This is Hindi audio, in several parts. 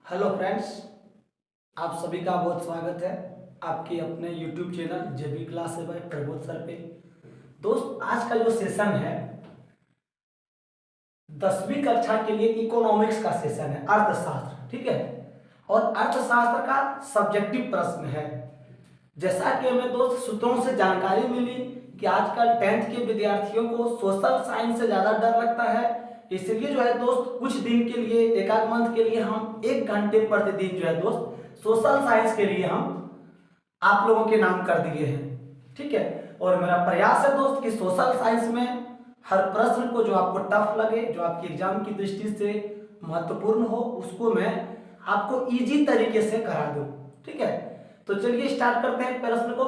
हेलो फ्रेंड्स, आप सभी का बहुत स्वागत है आपके अपने यूट्यूब चैनल जेबी क्लास है बाय प्रबोध सर पे। दोस्त, आज का जो सेशन है 10वीं कक्षा के लिए इकोनॉमिक्स का सेशन है, अर्थशास्त्र। ठीक है, और अर्थशास्त्र का सब्जेक्टिव प्रश्न है। जैसा कि हमें दोस्त सूत्रों से जानकारी मिली कि आजकल 10th के विद्यार्थियों को सोशल साइंस से ज़्यादा डर लगता है, इसलिए जो है दोस्त कुछ दिन के लिए, एक आध मंथ के लिए हम 1 घंटे प्रतिदिन जो है दोस्त सोशल साइंस के लिए हम आप लोगों के नाम कर दिए हैं। ठीक है, और मेरा प्रयास है दोस्त कि सोशल साइंस में हर प्रश्न को जो आपको टफ लगे, जो आपकी एग्जाम की दृष्टि से महत्वपूर्ण हो, उसको मैं आपको इजी तरीके से करा दूं। ठीक है, तो चलिए स्टार्ट करते हैं प्रश्न को।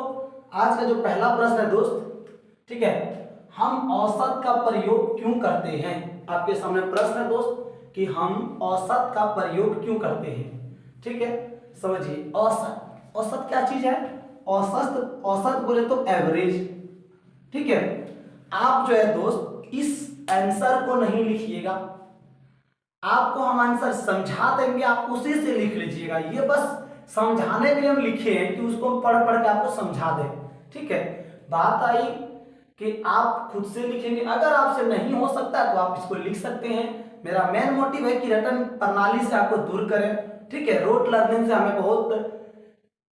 आज का जो पहला प्रश्न है दोस्त, ठीक है, हम औसत का प्रयोग क्यों करते हैं। आपके सामने प्रश्न है दोस्त कि हम औसत का प्रयोग क्यों करते हैं। ठीक है, समझिए औसत। औसत क्या चीज है? औसत, औसत बोले तो एवरेज। ठीक है, आप जो है दोस्त इस आंसर को नहीं लिखिएगा, आपको हम आंसर समझा देंगे, आप उसी से लिख लीजिएगा। ये बस समझाने के लिए हम लिखे हैं कि उसको पढ़ पढ़ के आपको समझा दें। ठीक है, बात आई कि आप खुद से लिखेंगे, अगर आपसे नहीं हो सकता तो आप इसको लिख सकते हैं। मेरा मेन मोटिव है कि रटन प्रणाली से आपको दूर करें। ठीक है, रोट लर्निंग से हमें बहुत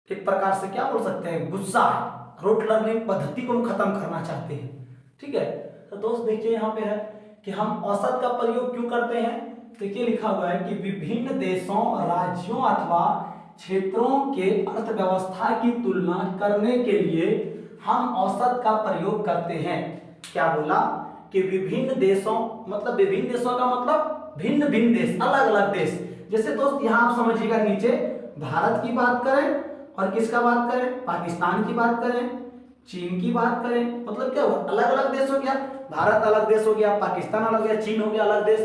एक प्रकार से क्या बोल सकते हैं, गुस्सा है। रोट लर्निंग पद्धति को हम खत्म करना चाहते हैं। ठीक है, तो दोस्त देखिए यहाँ पे है कि हम औसत का प्रयोग क्यों करते हैं। देखिए लिखा हुआ है कि विभिन्न देशों, राज्यों अथवा क्षेत्रों के अर्थव्यवस्था की तुलना करने के लिए हम औसत का प्रयोग करते हैं। क्या बोला कि विभिन्न देशों, मतलब विभिन्न देशों का मतलब भिन्न भिन्न देश, अलग अलग देश। जैसे दोस्त यहाँ आप समझिएगा, नीचे भारत की बात करें और किसका बात करें, पाकिस्तान की बात करें, चीन की बात करें, मतलब क्या हुआ, अलग अलग देश हो गया। भारत अलग देश हो गया, पाकिस्तान अलग गया, चीन हो गया अलग देश।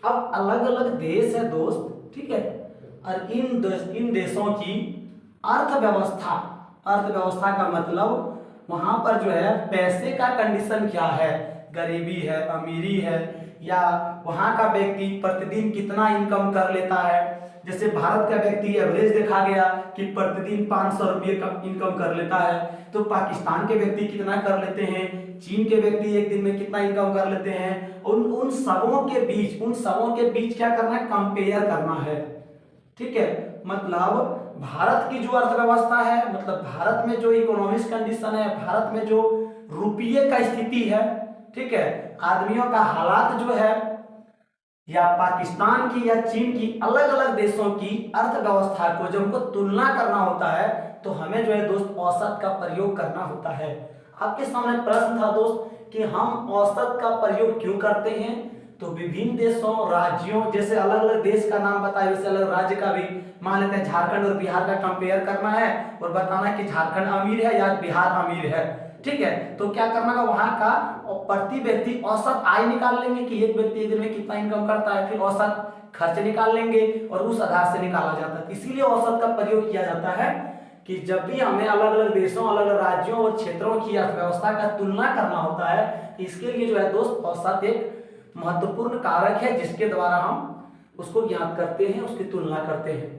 अब अलग अलग देश है दोस्त, ठीक है, और इन देशों की अर्थव्यवस्था, अर्थव्यवस्था का मतलब वहां पर जो है पैसे का कंडीशन क्या है, गरीबी है, अमीरी है, या वहां का व्यक्ति प्रतिदिन कितना इनकम कर लेता है। जैसे भारत का व्यक्ति एवरेज देखा गया कि प्रतिदिन 500 रुपये का इनकम कर लेता है, तो पाकिस्तान के व्यक्ति कितना कर लेते हैं, चीन के व्यक्ति एक दिन में कितना इनकम कर लेते हैं। उन सबों के बीच क्या करना है, कंपेयर करना है। ठीक है, मतलब भारत की जो अर्थव्यवस्था है, मतलब भारत में जो इकोनॉमिक्स कंडीशन है, भारत में जो रुपये का स्थिति है, ठीक है, आदमियों का हालात जो है, या पाकिस्तान की या चीन की अलग अलग देशों की अर्थव्यवस्था को जब हमको तुलना करना होता है तो हमें जो है दोस्त औसत का प्रयोग करना होता है। आपके सामने प्रश्न था दोस्त कि हम औसत का प्रयोग क्यों करते हैं। तो विभिन्न देशों, राज्यों, जैसे अलग अलग देश का नाम बताए, वैसे अलग राज्य का भी मान लेते हैं। झारखंड और बिहार का कंपेयर करना है और बताना है कि झारखंड अमीर है या बिहार अमीर है। ठीक है, तो क्या करना है, वहां का प्रति व्यक्ति औसत आय निकाल लेंगे कि एक व्यक्ति एक दिन में कितना इनकम करता है, फिर औसत खर्च निकाल लेंगे और उस आधार से निकाला जाता है। इसीलिए औसत का प्रयोग किया जाता है कि जब भी हमें अलग अलग देशों, अलग अलग राज्यों और क्षेत्रों की अर्थव्यवस्था का तुलना करना होता है, इसके लिए जो है दोस्त औसत एक महत्वपूर्ण कारक है जिसके द्वारा हम उसको ज्ञात करते हैं, उसकी तुलना करते हैं।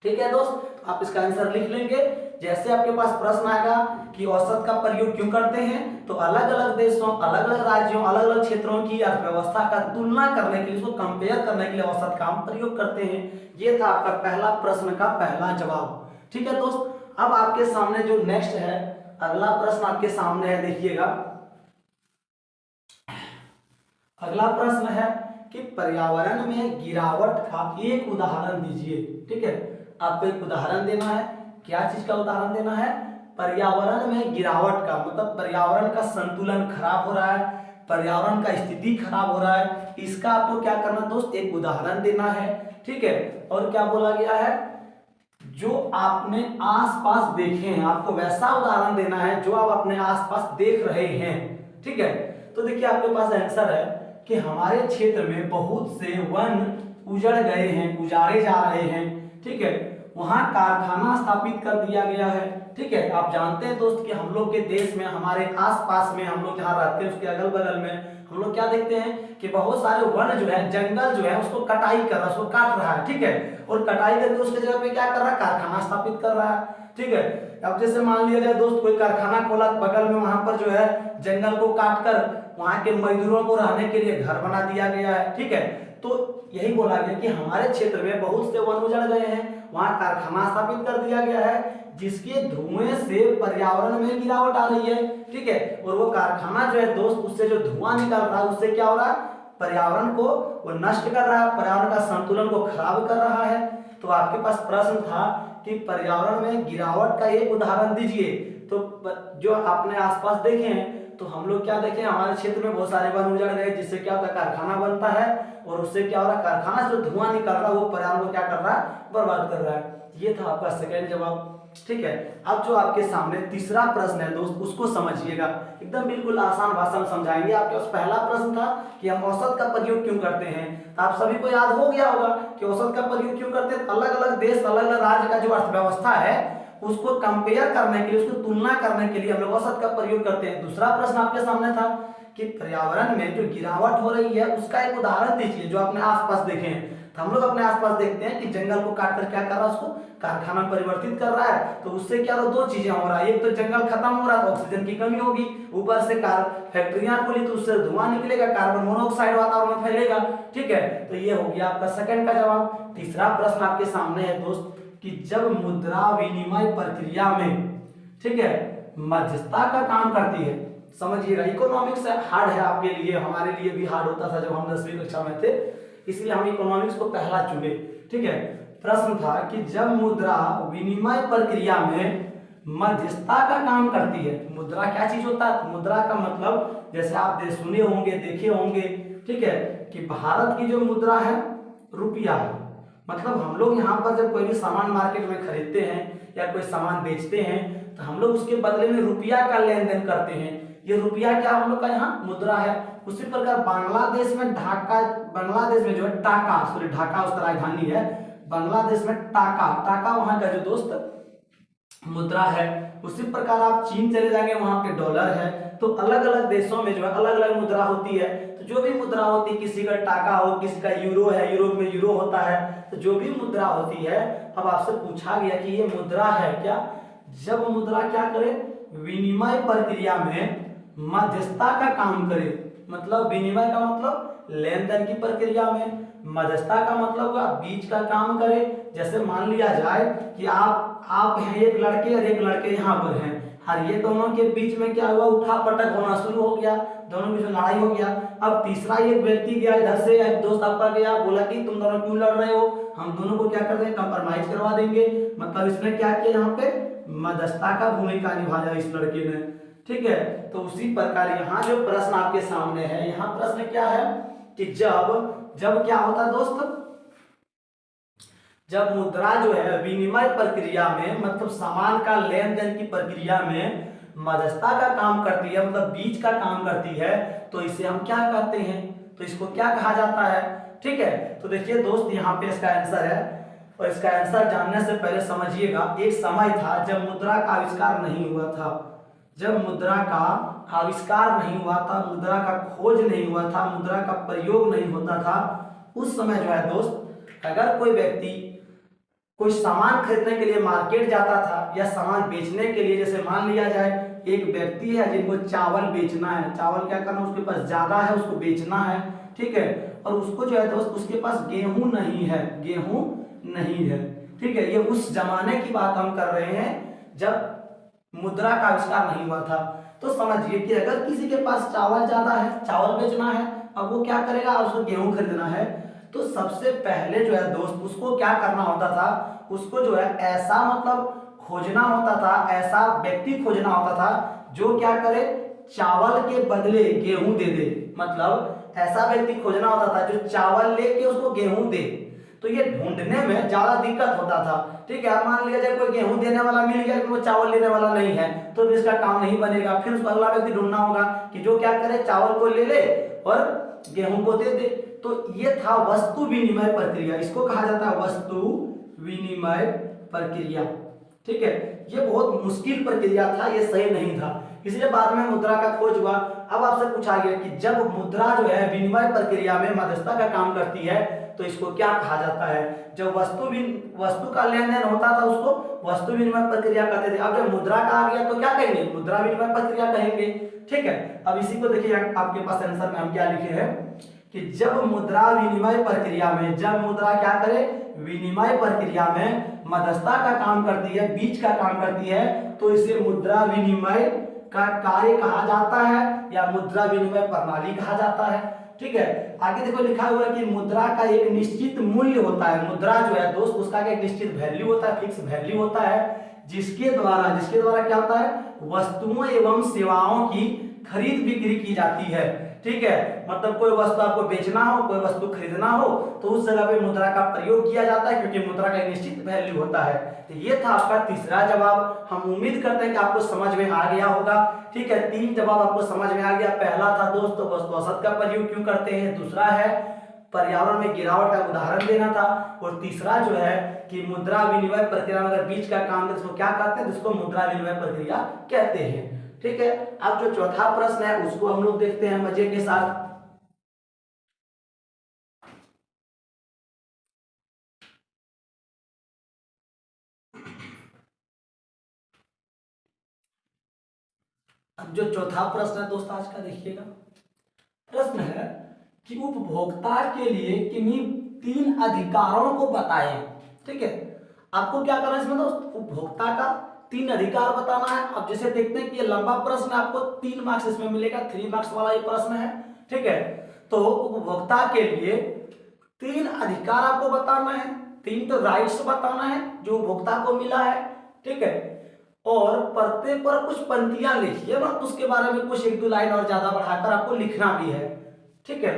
ठीक है दोस्त, आप इसका आंसर लिख लेंगे। जैसे आपके पास प्रश्न आएगा कि औसत का प्रयोग क्यों करते हैं, तो अलग अलग देशों, अलग अलग राज्यों, अलग अलग क्षेत्रों की अर्थव्यवस्था का तुलना करने के लिए, उसको कंपेयर करने के लिए औसत का हम प्रयोग करते हैं। ये था आपका पहला प्रश्न का पहला जवाब। ठीक है दोस्त, अब आपके सामने जो नेक्स्ट है, अगला प्रश्न आपके सामने है, देखिएगा। अगला प्रश्न है कि पर्यावरण में गिरावट का एक उदाहरण दीजिए। ठीक है, आपको एक उदाहरण देना है। क्या चीज का उदाहरण देना है? पर्यावरण में गिरावट का, मतलब पर्यावरण का संतुलन खराब हो रहा है, पर्यावरण का स्थिति खराब हो रहा है, इसका आपको क्या करना दोस्त, एक उदाहरण देना है। ठीक है, और क्या बोला गया है, जो आपने आसपास देखे हैं, आपको वैसा उदाहरण देना है जो आप अपने आसपास देख रहे हैं। ठीक है, तो देखिए आपके पास आंसर है कि हमारे क्षेत्र में बहुत से वन उजड़ गए हैं, उजाड़े जा रहे हैं। ठीक है, वहां कारखाना स्थापित कर दिया गया है। ठीक है। आप जानते हैं दोस्त कि हम लोग के देश में, हमारे आसपास में, हम लोग जहाँ रहते हैं उसके अगल बगल में हम लोग क्या देखते हैं कि बहुत सारे वन जो है, जंगल जो है उसको कटाई कर रहा है, उसको काट रहा है, ठीक है। और कटाई करके उसके जगह पे क्या कर रहा है, कारखाना स्थापित कर रहा है, ठीक है। अब जैसे मान लिया जाए दोस्त कोई कारखाना खोला बगल में, वहां पर जो है जंगल को काट कर वहां के मजदूरों को रहने के लिए घर बना दिया गया है, ठीक है। तो यही बोला गया कि हमारे क्षेत्र में बहुत से वन उजड़ गए हैं, वहां कारखाना स्थापित कर दिया गया है, जिसके धुएं से पर्यावरण में गिरावट आ रही है, ठीक है। और वो कारखाना जो है दोस्त, उससे जो धुआं निकल रहा है उससे क्या हो रहा है, पर्यावरण को वो नष्ट कर रहा है, पर्यावरण का संतुलन को खराब कर रहा है। तो आपके पास प्रश्न था कि पर्यावरण में गिरावट का एक उदाहरण दीजिए। तो जो आपने आसपास देखे हैं, तो हम लोग क्या देखें, हमारे क्षेत्र में बहुत सारे वन उजड़ गए, जिससे क्या होता है, कारखाना बनता है, और उससे क्या हो रहा है, कारखाना से जो धुआं निकल रहा है वो पर्यावरण को क्या कर रहा है, बर्बाद कर रहा है। ये था आपका सेकंड जवाब, ठीक है। अब जो आपके सामने तीसरा प्रश्न है दोस्त, उसको समझिएगा, एकदम बिल्कुल आसान भाषा में समझाएंगे। आपके पास पहला प्रश्न था कि हम औसत का प्रयोग क्यों करते हैं, तो आप सभी को याद हो गया होगा कि औसत का प्रयोग क्यों करते हैं। अलग अलग देश, अलग अलग राज्य का जो अर्थव्यवस्था है उसको कंपेयर करने के लिए, उसको तुलना करने के लिए हम लोग औसत का प्रयोग करते हैं। दूसरा प्रश्न आपके सामने था कि पर्यावरण में जो गिरावट हो रही है उसका एक उदाहरण दीजिए जो आपने आसपास देखे हैं। तो हम लोग अपने आसपास देखते हैं कि जंगल को काटकर क्या कर रहा है, उसको कारखाना में परिवर्तित कर रहा है। तो उससे क्या दो चीजें हो रहा है, एक तो जंगल खत्म हो रहा है तो ऑक्सीजन की कमी होगी, ऊपर से फैक्ट्रियां खुली तो उससे धुआं निकलेगा, कार्बन मोनोऑक्साइड वातावरण में फैलेगा, ठीक है। तो ये हो गया आपका सेकंड का जवाब। तीसरा प्रश्न आपके सामने है दोस्त कि जब मुद्रा विनिमय प्रक्रिया में, ठीक है, मध्यस्थता का काम करती है, समझिएगा इकोनॉमिक्स हार्ड है आपके लिए, हमारे लिए भी हार्ड होता था जब हम 10वीं कक्षा में थे, इसलिए हम इकोनॉमिक्स को पहला चुने, ठीक है। प्रश्न था कि जब मुद्रा विनिमय प्रक्रिया में मध्यस्थता का काम करती है, मुद्रा क्या चीज होता है, मुद्रा का मतलब जैसे आप सुने होंगे, देखे होंगे, ठीक है, कि भारत की जो मुद्रा है रुपया है। मतलब हम लोग यहाँ पर जब कोई भी सामान मार्केट में खरीदते हैं या कोई सामान बेचते हैं तो हम लोग उसके बदले में रुपया का लेन देन करते हैं। ये रुपया क्या हम लोग का यहाँ मुद्रा है। उसी प्रकार बांग्लादेश में बांग्लादेश में जो है टाका, सॉरी ढाका उसका राजधानी है, बांग्लादेश में टाका वहां का जो दोस्त मुद्रा है। उसी प्रकार आप चीन चले जाएंगे वहां पे डॉलर है। तो अलग अलग देशों में जो है अलग अलग मुद्रा होती है। तो जो भी मुद्रा होती है, किसी का टाका हो, किसी का यूरो है, यूरोप में यूरो होता है, तो जो भी मुद्रा होती है, अब आपसे पूछा गया कि ये मुद्रा है क्या, जब मुद्रा क्या करे, विनिमय प्रक्रिया में मध्यस्थता का काम करे। मतलब विनिमय का मतलब लेन देन की प्रक्रिया में, मध्यस्थता का मतलब हुआ बीच का काम करे। जैसे मान लिया जाए कि आप हैं एक लड़के और एक लड़के यहाँ पर हैं, और ये दोनों के बीच में क्या हुआ, उठा पटक होना शुरू हो गया, दोनों बीच में लड़ाई हो गया। अब तीसरा एक व्यक्ति गया इधर से, एक दोस्त आपका गया, बोला कि तुम दोनों क्यों लड़ रहे हो, हम दोनों को क्या कर देंगे, कंप्रोमाइज करवा देंगे। मतलब इसने क्या किया, यहाँ पे मध्यस्थता का भूमिका निभाया इस लड़के ने, ठीक है। तो उसी प्रकार यहाँ जो प्रश्न आपके सामने है, यहाँ प्रश्न क्या है कि जब क्या होता है दोस्त, जब मुद्रा जो है विनिमय प्रक्रिया में, मतलब सामान का लेन देन की प्रक्रिया में मध्यस्थता का काम करती है, मतलब बीच का काम करती है, तो इसे हम क्या कहते हैं, तो इसको क्या कहा जाता है, ठीक है। तो देखिए दोस्त यहाँ पे इसका आंसर है, और इसका आंसर जानने से पहले समझिएगा, एक समय था जब मुद्रा का आविष्कार नहीं हुआ था, जब मुद्रा का आविष्कार नहीं हुआ था, मुद्रा का खोज नहीं हुआ था, मुद्रा का प्रयोग नहीं होता था, उस समय जो है दोस्त, अगर कोई व्यक्ति कोई सामान खरीदने के लिए मार्केट जाता था या सामान बेचने के लिए, जैसे मान लिया जाए एक व्यक्ति है जिनको चावल बेचना है, चावल क्या करना, उसके पास ज्यादा है, उसको बेचना है, ठीक है, और उसको जो है दोस्त उसके पास गेहूं नहीं है, गेहूं नहीं है, ठीक है। ये उस जमाने की बात हम कर रहे हैं जब मुद्रा का आविष्कार नहीं हुआ था। तो समझिए कि अगर किसी के पास चावल ज्यादा है, चावल बेचना है, अब वो क्या करेगा, उसको गेहूं खरीदना है, तो सबसे पहले जो है दोस्त उसको क्या करना होता था, उसको जो है ऐसा मतलब खोजना होता था, ऐसा व्यक्ति खोजना होता था जो क्या करे, चावल के बदले गेहूं दे दे। मतलब ऐसा व्यक्ति खोजना होता था जो चावल लेके उसको गेहूं दे। तो ये ढूंढने में ज्यादा दिक्कत होता था, ठीक है। आप मान लिया जाए कोई गेहूं देने वाला मिल गया, वो चावल लेने वाला नहीं है, तो इसका काम नहीं बनेगा। फिर उसको अगला व्यक्ति ढूंढना होगा कि जो क्या करे, चावल को ले ले और गेहूं को दे दे। तो ये था वस्तु विनिमय प्रक्रिया, इसको कहा जाता है वस्तु विनिमय प्रक्रिया, ठीक है, ये बहुत मुश्किल प्रक्रिया था, ये सही नहीं था, इसलिए बाद में मुद्रा का खोज हुआ। अब आपसे पूछा गया कि जब मुद्रा जो है विनिमय प्रक्रिया में मध्यस्थता का काम करती है तो इसको क्या कहा जाता है। जब वस्तु का लेन देन होता था उसको वस्तु विनिमय प्रक्रिया कहते थे। अब जब मुद्रा का आ गया तो क्या कहेंगे, मुद्रा विनिमय प्रक्रिया कहेंगे। ठीक है, अब इसी को देखिए आपके पास आंसर में हम क्या लिखे हैं कि जब मुद्रा विनिमय प्रक्रिया में, जब मुद्रा क्या करे, विनिमय प्रक्रिया में मध्यस्थता का काम करती है, बीच का काम करती है, तो इसे मुद्रा विनिमय का कार्य कहा जाता है या मुद्रा विनिमय प्रणाली कहा जाता है। ठीक है, आगे देखो लिखा हुआ है कि मुद्रा का एक निश्चित मूल्य होता है। मुद्रा जो है दोस्त उसका एक निश्चित वैल्यू होता है, फिक्स वैल्यू होता है, जिसके द्वारा क्या होता है, वस्तुओं एवं सेवाओं की खरीद बिक्री की जाती है। ठीक है, मतलब कोई वस्तु आपको बेचना हो, कोई वस्तु खरीदना हो तो उस जगह पे मुद्रा का प्रयोग किया जाता है, क्योंकि मुद्रा का एक निश्चित वैल्यू होता है। तो ये था आपका तीसरा जवाब। हम उम्मीद करते हैं कि आपको समझ में आ गया होगा। ठीक है, 3 जवाब आपको समझ में आ गया। पहला था दोस्तों वस्तु औसत का प्रयोग क्यों करते हैं, दूसरा है पर्यावरण में गिरावट का उदाहरण देना था, और तीसरा जो है कि मुद्रा विनिमय प्रक्रिया में अगर बीच का काम है जिसको क्या कहते हैं, जिसको मुद्रा विनिमय प्रक्रिया कहते हैं। ठीक है, अब जो चौथा प्रश्न है उसको हम लोग देखते हैं मजे के साथ। अब जो चौथा प्रश्न है दोस्त आज का देखिएगा, प्रश्न है कि उपभोक्ता के लिए किन्हीं 3 अधिकारों को बताएं। ठीक है, आपको क्या करना है इसमें दोस्त, उपभोक्ता का 3 अधिकार बताना है। अब जैसे देखते हैं कि ये लंबा प्रश्न है, आपको 3 मार्क्स इसमें मिलेगा, 3 मार्क्स वाला ये प्रश्न है। ठीक है, तो उपभोक्ता के लिए 3 अधिकार आपको बताना है, 3 तो राइट्स बताना है जो उपभोक्ता को मिला है। ठीक है, और प्रत्येक पर कुछ पंक्तियां लिखिए, मतलब उसके बारे में कुछ 1-2 लाइन और ज्यादा बढ़ाकर आपको लिखना भी है। ठीक है,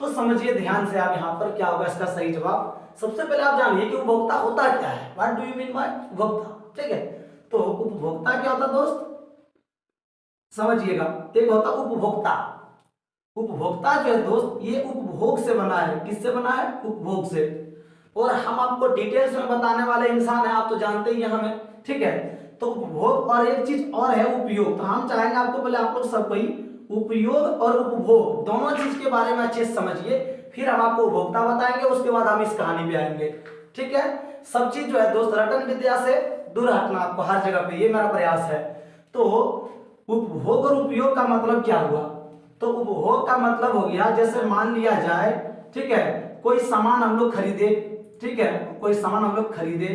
तो समझिए ध्यान से आप यहाँ पर क्या होगा इसका सही जवाब। सबसे पहले आप जानिए कि उपभोक्ता होता क्या है, what do you mean by उपभोक्ता। ठीक है, तो उपभोक्ता क्या होता दोस्त, समझिएगा। एक होता उपभोक्ता, उपभोक्ता जो है दोस्त ये उपभोग से बना है, किससे बना है, उपभोग से। और हम आपको डिटेल्स में बताने वाले इंसान हैं, आप तो जानते ही हैं हमें। ठीक है, तो उपभोग और एक चीज और है उपयोग। तो हम चाहेंगे आपको पहले आप लोग सब कोई उपयोग और उपभोग दोनों चीज के बारे में अच्छे से समझिए, फिर हम आपको उपभोक्ता बताएंगे, उसके बाद हम इस कहानी पे आएंगे। ठीक है, सब चीज जो है दोस्त रटन विद्या से दूर हटना आपको हर जगह पे, ये मेरा प्रयास है। तो उपभोग और उपयोग का मतलब क्या हुआ, तो उपभोग का मतलब हो गया जैसे मान लिया जाए, ठीक है, कोई सामान हम लोग खरीदे। ठीक है, कोई सामान हम लोग खरीदे,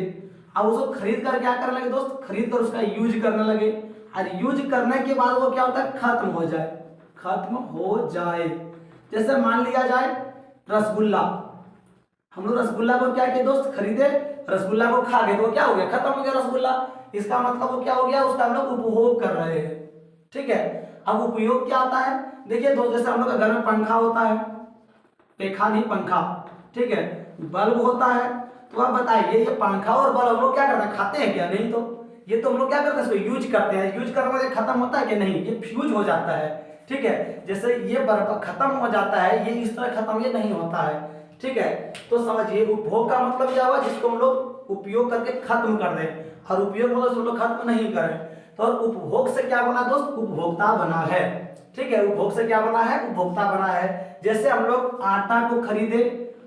अब उसको खरीद कर क्या करने लगे दोस्त, खरीद कर उसका यूज करने लगे, और यूज करने के बाद वो क्या होता है, खत्म हो जाए, खत्म हो जाए। जैसे मान लिया जाए रसगुल्ला, हम लोग रसगुल्ला को क्या किए दोस्त, खरीदे, रसगुल्ला को खा गए तो क्या हो गया, खत्म हो गया रसगुल्ला। इसका मतलब वो क्या हो गया, उसका हम लोग उपभोग कर रहे हैं। ठीक है, अब उपयोग क्या होता है, देखिए दोस्त जैसे हम लोग घर में पंखा होता है, पेखा नहीं पंखा। ठीक है, बल्ब होता है, तो आप बताइए ये पंखा और बल्ब हम लोग क्या करते हैं, खाते हैं क्या, नहीं तो ये तो हम लोग क्या करते हैं, इसको यूज करते हैं। यूज करने में खत्म होता है कि नहीं, ये फ्यूज हो जाता है। ठीक है, जैसे ये बल्ब खत्म हो जाता है, ये इस तरह खत्म ये नहीं होता है। ठीक है, तो समझिए उपभोग का मतलब क्या हुआ, जिसको हम लोग उपयोग करके खत्म कर दें, और उपयोग मतलब हम लोग खत्म नहीं करें। तो उपभोग से क्या बना दोस्त, उपभोक्ता बना है। ठीक है, उपभोग से क्या बना है, उपभोक्ता बना है। जैसे हम लोग आटा को खरीदे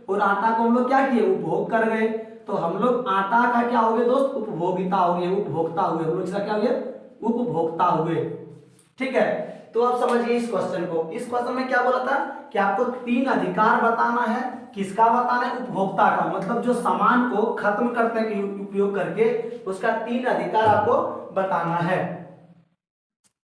और आटा को हम लोग क्या किए, उपभोग कर गए, तो हम लोग आटा का क्या हो गए दोस्त, उपभोगिता हो गए, उपभोक्ता हुए, हम लोग इसका क्या हो गया, उपभोक्ता हुए। ठीक है, तो आप समझिए इस क्वेश्चन को। इस क्वेश्चन में क्या बोला था कि आपको 3 अधिकार बताना है, किसका बताना है, उपभोक्ता का, मतलब जो सामान को खत्म करते हैं उपयोग करके, उसका 3 अधिकार आपको बताना है।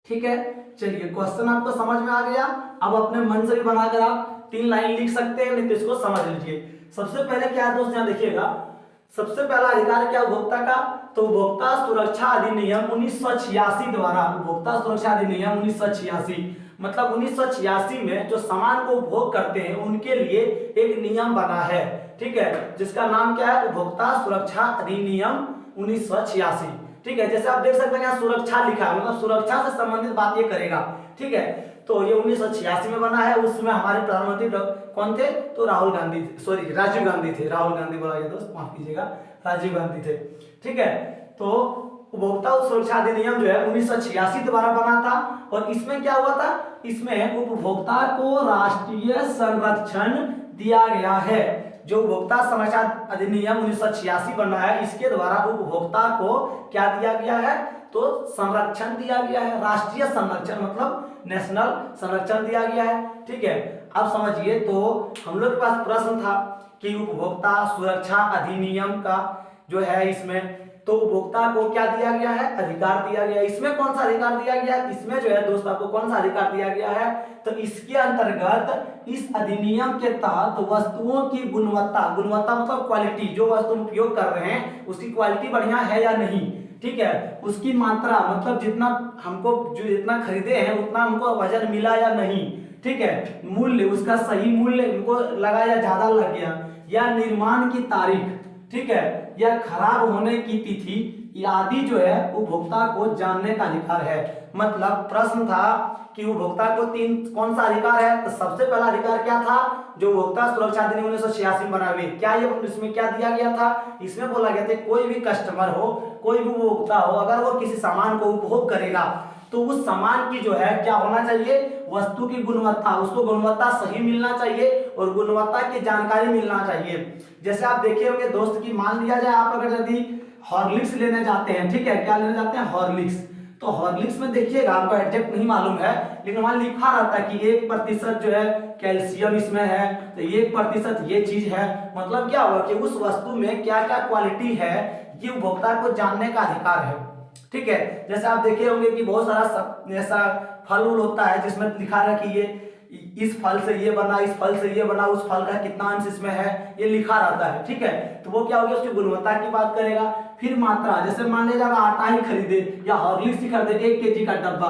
ठीक है, चलिए क्वेश्चन आपको समझ में आ गया। अब अपने मन से भी बनाकर आप 3 लाइन लिख सकते हैं, नहीं तो इसको समझ लीजिए। सबसे पहले क्या है दोस्त, यहाँ देखिएगा, सबसे पहला अधिकार क्या उपभोक्ता का, तो उपभोक्ता सुरक्षा अधिनियम 1986 द्वारा, उपभोक्ता सुरक्षा अधिनियम 1986, मतलब 1986 में जो सामान को उपभोग करते हैं उनके लिए एक नियम बना है। ठीक है, जिसका नाम क्या है, उपभोक्ता सुरक्षा अधिनियम 1986। ठीक है, जैसे आप देख सकते हैं यहाँ सुरक्षा लिखा है, मतलब सुरक्षा से संबंधित बात ये करेगा। ठीक है, तो ये 1986 में बना है, उसमें हमारे प्रधानमंत्री कौन थे, तो राहुल गांधी थे, सॉरी राजीव गांधी थे, राहुल गांधी बोला ये दोस्त, माफ कीजिएगा, राजीव गांधी थे। ठीक है, तो उपभोक्ता सुरक्षा अधिनियम जो है 1986 द्वारा बना था। और इसमें क्या हुआ था, इसमें उपभोक्ता को राष्ट्रीय संरक्षण दिया गया है। जो उपभोक्ता संरक्षण अधिनियम 1986 बना है, इसके द्वारा उपभोक्ता को क्या दिया गया है, तो संरक्षण दिया गया है, राष्ट्रीय संरक्षण मतलब नेशनल संरक्षण दिया गया है। ठीक है, अब समझिए, तो हम लोग के पास प्रश्न था कि उपभोक्ता सुरक्षा अधिनियम का जो है इसमें तो उपभोक्ता को क्या दिया गया है, अधिकार दिया गया है। इसमें कौन सा अधिकार दिया गया है, इसमें जो है दोस्त आपको कौन सा अधिकार दिया गया है, तो इसके अंतर्गत इस अधिनियम के तहत वस्तुओं की गुणवत्ता, गुणवत्ता मतलब क्वालिटी, जो वस्तु उपयोग कर रहे हैं उसकी क्वालिटी बढ़िया है या नहीं, ठीक है, उसकी मात्रा मतलब जितना हमको जो जितना खरीदे हैं उतना हमको वजन मिला या नहीं, ठीक है, मूल्य उसका सही मूल्य उनको लगा या ज्यादा लग गया, या निर्माण की तारीख, ठीक है, या खराब होने की तिथि आदि जो है उपभोक्ता को जानने का अधिकार है। मतलब प्रश्न था कि उपभोक्ता को कौन सा अधिकार है, तो सबसे पहला अधिकार क्या था, जो उपभोक्ता सुरक्षा अधिनियम 1986 में बना हुआ, क्या ये इसमें क्या दिया गया था, इसमें बोला गया था कोई भी कस्टमर हो, कोई भी उपभोक्ता हो, अगर वो किसी सामान को उपभोग करेगा तो उस सामान की जो है क्या होना चाहिए, वस्तु की गुणवत्ता, उसको गुणवत्ता सही मिलना चाहिए और गुणवत्ता की जानकारी मिलना चाहिए। जैसे आप देखे होंगे दोस्त की, मान लिया जाए आप अगर यदि हॉर्लिक्स लेने जाते हैं, ठीक है, क्या लेने जाते हैं, हॉर्लिक्स, तो हॉर्लिक्स में देखिएगा, आपको एग्जैक्ट नहीं मालूम है लेकिन वहां लिखा रहता है कि 1% जो है कैल्शियम इसमें है, तो 1% ये चीज है। मतलब क्या होगा कि उस वस्तु में क्या क्या क्वालिटी है ये उपभोक्ता को जानने का अधिकार है। ठीक है, जैसे आप देखे होंगे कि बहुत सारा ऐसा फल उल होता है जिसमें लिखा है कि ये इस फल से ये बना, इस फल से ये बना, उस फल का कितना अंश इसमें है, ये लिखा रहता है। ठीक है, तो वो क्या होगा, उसकी गुणवत्ता की बात करेगा। फिर मात्रा, जैसे मान लीजिए आप आटा ही खरीदे या हॉर्लिक्स ही खरीदे 1 kg का डब्बा,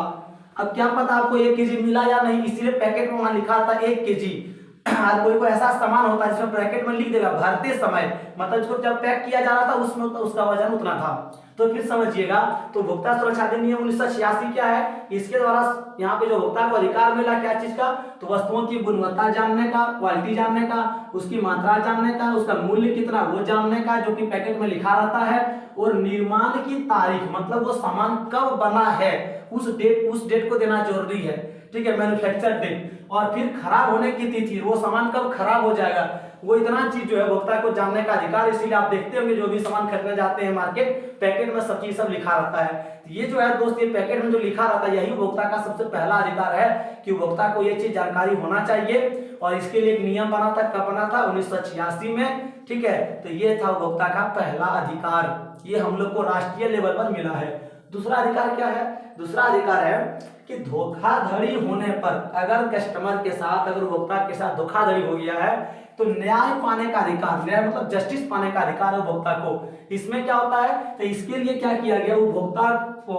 अब क्या पता आपको 1 kg मिला या नहीं, इसीलिए पैकेट में वहां लिखा था 1 kg। कोई ऐसा सामान होता है जिसमें ब्रैकेट में लिख देगा भरते समय, मतलब इसको जब पैक किया जा रहा था उसमें उसका वजन उतना था। तो फिर समझिएगा, तो उपभोक्ता सुरक्षा अधिनियम 1986 क्या है, इसके द्वारा यहाँ पे जो उपभोक्ता को अधिकार मिला क्या चीज का, तो वस्तुओं की गुणवत्ता जानने का, क्वालिटी जानने का, उसकी मात्रा जानने का, उसका मूल्य कितना वो जानने का जो कि पैकेट में लिखा रहता है, और निर्माण की तारीख मतलब वो सामान कब बना है उस डेट को देना जरूरी है। ठीक है, मैन्युफैक्चर डेट, और फिर खराब होने की तिथि, वो सामान कब खराब हो जाएगा, वो इतना चीज जो है उपभोक्ता को जानने का अधिकार। इसीलिए आप देखते होंगे जो भी सामान खरीदने जाते हैं मार्केट, पैकेट में सब चीज सब लिखा रहता है। ये जो है दोस्त, ये पैकेट में जो लिखा रहता है यही उपभोक्ता का सबसे पहला अधिकार है कि उपभोक्ता को ये चीज जानकारी होना चाहिए। और इसके लिए एक नियम बना था, कब बना था, 1986 में। ठीक है, तो ये था उपभोक्ता का पहला अधिकार, ये हम लोग को राष्ट्रीय लेवल पर मिला है। दूसरा अधिकार क्या है, दूसरा अधिकार है कि धोखाधड़ी होने पर, अगर कस्टमर के साथ, अगर उपभोक्ता के साथ धोखाधड़ी हो गया है तो न्याय पाने का अधिकार, न्याय मतलब जस्टिस पाने का अधिकार है उपभोक्ता को। इसमें क्या होता है, तो इसके लिए क्या किया गया, उपभोक्ता को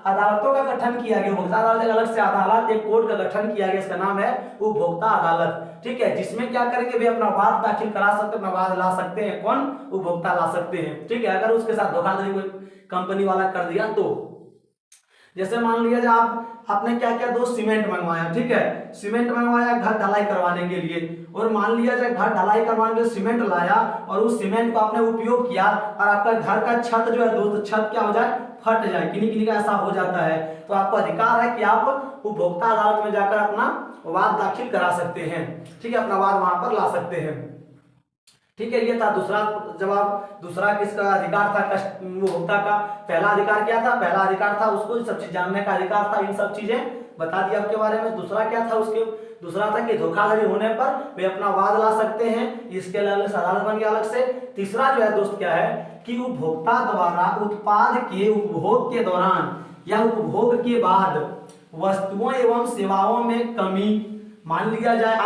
अदालतों का गठन किया गया। उपभोक्ता अदालत एक अलग से अदालत, एक कोर्ट का गठन किया गया, इसका नाम है उपभोक्ता अदालत। ठीक है, जिसमें क्या करेंगे वे अपना वाद दाखिल करा सकते, अपना वाद ला सकते हैं, कौन, उपभोक्ता ला सकते हैं। ठीक है, अगर उसके साथ धोखाधड़ी कोई कंपनी वाला कर दिया तो, जैसे मान लीजिए आपने क्या किया, दो सीमेंट मंगवाया, ठीक है, सीमेंट मंगवाया घर ढलाई करवाने के लिए, और मान लिया जाए घर ढलाई करवाने के लिए सीमेंट लाया और उस सीमेंट को आपने उपयोग किया और आपका घर का छत जो है दोस्त, छत क्या हो जाए, फट जाए, किन्हीं किन्हीं का ऐसा हो जाता है, तो आपको अधिकार है कि आप उपभोक्ता अदालत में जाकर अपना वाद दाखिल करा सकते हैं। ठीक है, अपना वाद वहां पर ला सकते हैं। ठीक है, ये था दूसरा जवाब। दूसरा किसका अधिकार था, उपभोक्ता का पहला अधिकार क्या था, पहला अधिकार था उसको सब चीज जानने का अधिकार था, इन सब चीजें बता दिया आपके बारे में। दूसरा क्या था, उसके दूसरा था कि धोखाधड़ी होने पर वे अपना वाद ला सकते हैं, इसके लिए अलग से अदालत बन गया अलग से। तीसरा जो है दोस्त क्या है कि उपभोक्ता द्वारा उत्पाद के उपभोग के दौरान या उपभोग के बाद वस्तुओं एवं सेवाओं में कमी, मान लिया जाए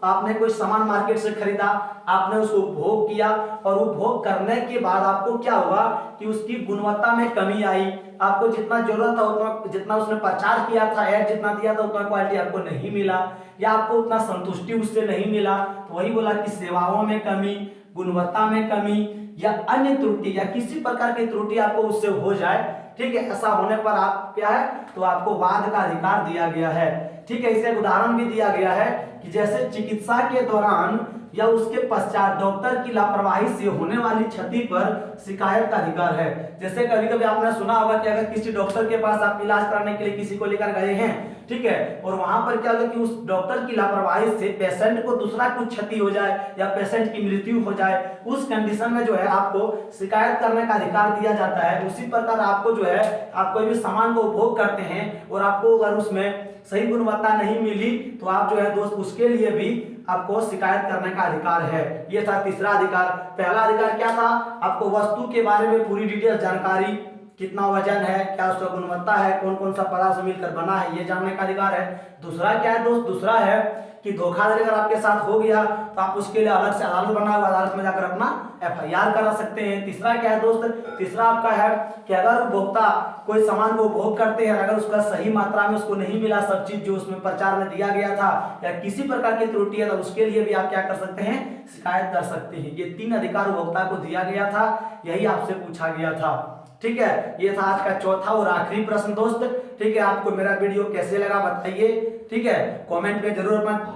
आपने कोई सामान मार्केट से खरीदा, आपने उसको उपभोग किया और उपभोग करने के बाद आपको क्या हुआ कि उसकी गुणवत्ता में कमी आई, आपको जितना जरूरत था उतना, जितना उसने प्रचार किया था, ऐड जितना दिया था उतना क्वालिटी आपको नहीं मिला, या आपको उतना संतुष्टि उससे नहीं मिला, तो वही बोला कि सेवाओं में कमी, गुणवत्ता में कमी या अन्य त्रुटि या किसी प्रकार की त्रुटि आपको उससे हो जाए। ठीक है, ऐसा होने पर आप क्या है, तो आपको वाद का अधिकार दिया गया है। ठीक है। इसका एक उदाहरण भी दिया गया है कि जैसे चिकित्सा के दौरान या उसके पश्चात डॉक्टर की लापरवाही से होने वाली क्षति पर शिकायत का अधिकार है। जैसे कभी कभी आपने सुना होगा कि अगर किसी डॉक्टर के पास आप इलाज कराने के लिए किसी को लेकर गए हैं, ठीक है, और वहां पर क्या होगा कि उस डॉक्टर की लापरवाही से पेशेंट को दूसरा कुछ क्षति हो जाए या पेशेंट की मृत्यु हो जाए, उस कंडीशन में जो है आपको शिकायत करने का अधिकार दिया जाता है। उसी प्रकार आपको जो है आप कोई भी सामान को उपभोग करते हैं और आपको अगर उसमें सही गुणवत्ता नहीं मिली तो आप जो है दोस्त उसके लिए भी आपको शिकायत करने का अधिकार है। ये था तीसरा अधिकार। पहला अधिकार क्या था? आपको वस्तु के बारे में पूरी डिटेल जानकारी, कितना वजन है, क्या उसका गुणवत्ता है, कौन कौन सा पदार्थ मिलकर बना है, ये जानने का अधिकार है। दूसरा क्या है दोस्त? दूसरा है कि धोखाधड़ी अगर आपके साथ हो गया तो आप उसके लिए अलग से अदालत बना हुआ, अदालत में जाकर अपना FIR करा सकते हैं। तीसरा क्या है दोस्त? तीसरा आपका है कि अगर उपभोक्ता कोई सामान को उपभोग करते हैं, अगर उसका सही मात्रा में उसको नहीं मिला सब चीज जो उसमें प्रचार में दिया गया था या किसी प्रकार की त्रुटि है तो उसके लिए भी आप क्या कर सकते हैं? शिकायत कर सकते हैं। ये 3 अधिकार उपभोक्ता को दिया गया था, यही आपसे पूछा गया था। ठीक है, ये था आज का चौथा और आखिरी प्रश्न दोस्त। ठीक है, आपको मेरा वीडियो कैसे लगा बताइए, ठीक है, कमेंट में जरूर अपना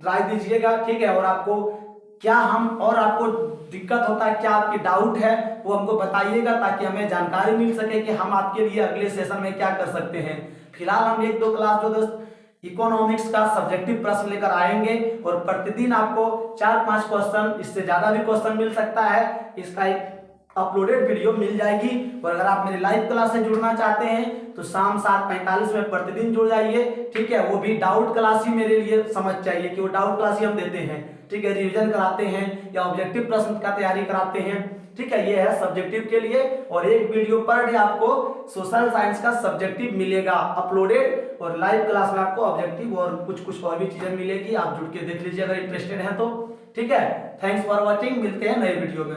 राय दीजिएगा। ठीक है, और आपको क्या और आपको दिक्कत होता है, क्या आपकी डाउट है वो हमको बताइएगा ताकि हमें जानकारी मिल सके कि हम आपके लिए अगले सेशन में क्या कर सकते हैं। फिलहाल हम 1-2 क्लास जो दोस्त इकोनॉमिक्स का सब्जेक्टिव प्रश्न लेकर आएंगे और प्रतिदिन आपको 4-5 क्वेश्चन, इससे ज्यादा भी क्वेश्चन मिल सकता है, इसका एक अपलोडेड वीडियो मिल जाएगी। और अगर आप मेरे लाइव क्लास से जुड़ना चाहते हैं तो शाम 7:45 में प्रतिदिन जुड़ जाइए। ठीक है, वो भी डाउट क्लास ही मेरे लिए समझ चाहिए कि वो डाउट क्लास ही हम देते हैं। ठीक है, रिवीजन कराते हैं या ऑब्जेक्टिव प्रश्न का तैयारी कराते हैं। ठीक है, ये है सब्जेक्टिव के लिए। और एक वीडियो पर डे आपको सोशल साइंस का सब्जेक्टिव मिलेगा अपलोडेड, और लाइव क्लास में आपको ऑब्जेक्टिव और कुछ और भी चीजें मिलेगी। आप जुड़ के देख लीजिए अगर इंटरेस्टेड है तो। ठीक है, थैंक्स फॉर वॉचिंग, मिलते हैं नए वीडियो में।